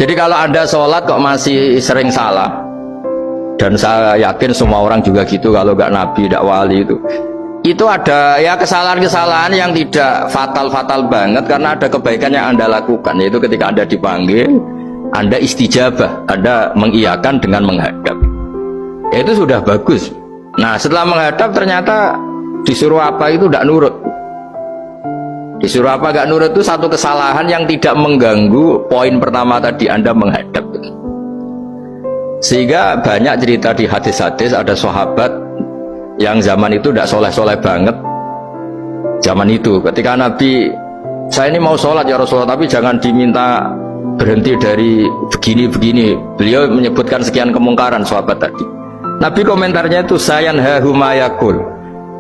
Jadi kalau Anda sholat kok masih sering salah, dan saya yakin semua orang juga gitu, kalau nggak nabi, nggak wali itu ada ya kesalahan-kesalahan yang tidak fatal-fatal banget, karena ada kebaikan yang Anda lakukan, yaitu ketika Anda dipanggil, Anda istijabah, Anda mengiyakan dengan menghadap. Ya, itu sudah bagus. Nah, setelah menghadap ternyata disuruh apa itu tidak nurut. Disuruh apa gak nurut itu satu kesalahan yang tidak mengganggu poin pertama tadi, Anda menghadap. Sehingga banyak cerita di hadis-hadis, ada sahabat yang zaman itu tidak soleh-soleh banget. Zaman itu ketika Nabi, saya ini mau sholat ya Rasulullah, tapi jangan diminta berhenti dari begini-begini. Beliau menyebutkan sekian kemungkaran sahabat tadi. Nabi komentarnya itu sayan hahumayakul.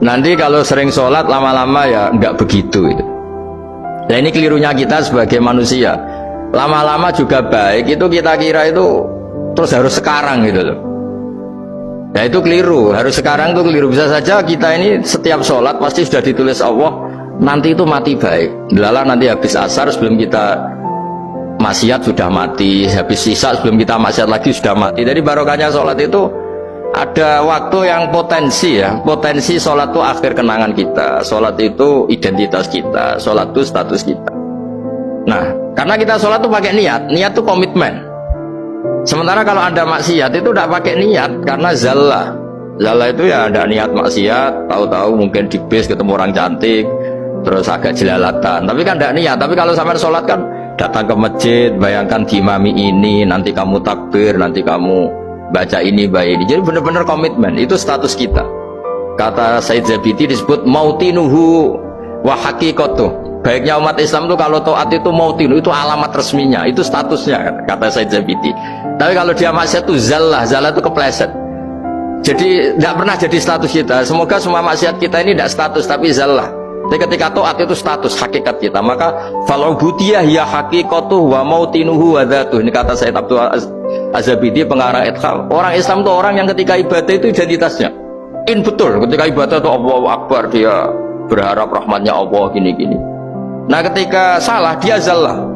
Nanti kalau sering sholat lama-lama ya enggak begitu itu. Nah, ini kelirunya kita sebagai manusia. Lama-lama juga baik, itu kita kira itu terus harus sekarang gitu loh. Nah, itu keliru, harus sekarang itu keliru. Bisa saja kita ini setiap sholat pasti sudah ditulis Allah, nanti itu mati baik. Delala nanti habis asar sebelum kita maksiat sudah mati, habis sisa sebelum kita maksiat lagi sudah mati. Jadi barokahnya sholat itu ada waktu yang potensi ya, potensi sholat itu akhir kenangan kita, sholat itu identitas kita, sholat itu status kita. Nah, karena kita sholat itu pakai niat, niat itu komitmen. Sementara kalau Anda maksiat itu tidak pakai niat, karena zallah itu ya ada niat maksiat, tahu-tahu mungkin di bis ketemu orang cantik, terus agak jelalatan, tapi kan tidak niat. Tapi kalau sampai sholat kan datang ke masjid, bayangkan diimami ini, nanti kamu takbir, nanti kamu baca ini, baca ini. Jadi benar-benar komitmen, itu status kita. Kata Said Zabidi disebut mautinuhu wa haqiqatuh. Baiknya umat Islam itu kalau taat itu mautinu, itu alamat resminya, itu statusnya, kata Said Zabidi. Tapi kalau dia maksiat itu zallah itu kepleset. Jadi tidak pernah jadi status kita. Semoga semua maksiat kita ini tidak status, tapi zallah. Jadi ketika taat itu status hakikat kita, maka fal'ubudiyah ya haqiqatuh wa mautinuhu wa dzatuh. Ini kata Said Abdul Az-Zabidi, pengarang Idkhal. Orang Islam itu orang yang ketika ibadah itu identitasnya betul, ketika ibadah itu Allahu Akbar, dia berharap rahmatnya Allah, gini-gini. Nah, ketika salah dia zallah,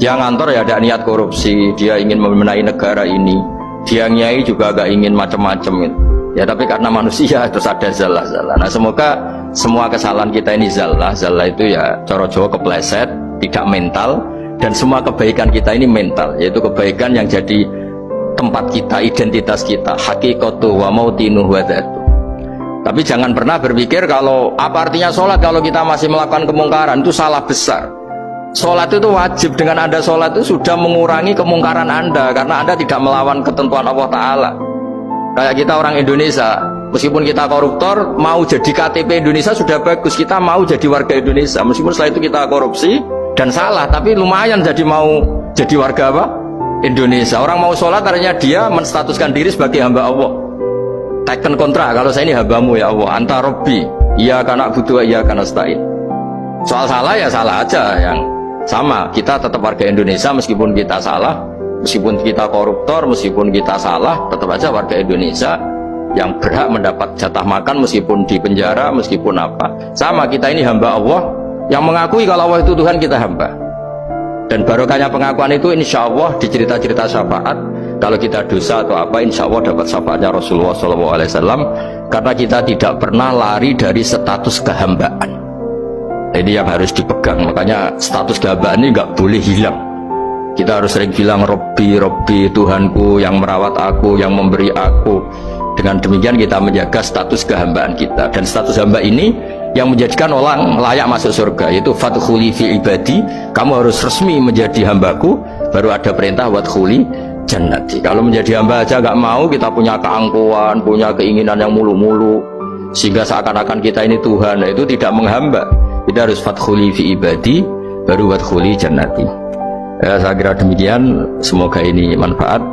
dia ngantor ya ada niat korupsi, dia ingin memenai negara ini, dia nyai juga gak ingin macam-macam gitu. Ya, tapi karena manusia terus ada zallah. Nah, semoga semua kesalahan kita ini zallah itu ya cara Jawa kepleset, tidak mental. Dan semua kebaikan kita ini mental, yaitu kebaikan yang jadi tempat kita, identitas kita, haqiqatu wa mautinuhu wa dzatuh. Tapi jangan pernah berpikir kalau apa artinya sholat kalau kita masih melakukan kemungkaran, itu salah besar. Sholat itu wajib, dengan Anda sholat itu sudah mengurangi kemungkaran Anda, karena Anda tidak melawan ketentuan Allah Ta'ala. Kayak kita orang Indonesia, meskipun kita koruptor, mau jadi KTP Indonesia sudah bagus, kita mau jadi warga Indonesia, meskipun setelah itu kita korupsi dan salah, tapi lumayan mau jadi warga apa? Indonesia. Orang mau sholat artinya dia menstatuskan diri sebagai hamba Allah. Taken kontra, kalau saya ini hambamu ya Allah, anta robbi, iya karena butuh, iya karena nasta'in. Soal salah ya salah aja, yang sama, kita tetap warga Indonesia meskipun kita salah, meskipun kita koruptor, meskipun kita salah, tetap aja warga Indonesia yang berhak mendapat jatah makan meskipun di penjara, meskipun apa. Sama, kita ini hamba Allah yang mengakui kalau Allah itu Tuhan, kita hamba. Dan barokahnya pengakuan itu insya Allah di cerita-cerita syafaat, kalau kita dosa atau apa, insya Allah dapat syafaatnya Rasulullah SAW, karena kita tidak pernah lari dari status kehambaan. Ini yang harus dipegang. Makanya status kehambaan ini nggak boleh hilang. Kita harus sering bilang Robbi, Robbi, Tuhanku yang merawat aku, yang memberi aku. Dengan demikian kita menjaga status kehambaan kita. Dan status hamba ini yang menjadikan orang layak masuk surga, yaitu fadkhuli fi ibadi, kamu harus resmi menjadi hambaku, baru ada perintah wadkhuli jannati. Kalau menjadi hamba aja nggak mau, kita punya keangkuhan, punya keinginan yang mulu-mulu, sehingga seakan-akan kita ini Tuhan, nah, itu tidak menghamba. Kita harus fadkhuli fi ibadi, baru wadkhuli jannati. Saya kira demikian, semoga ini manfaat.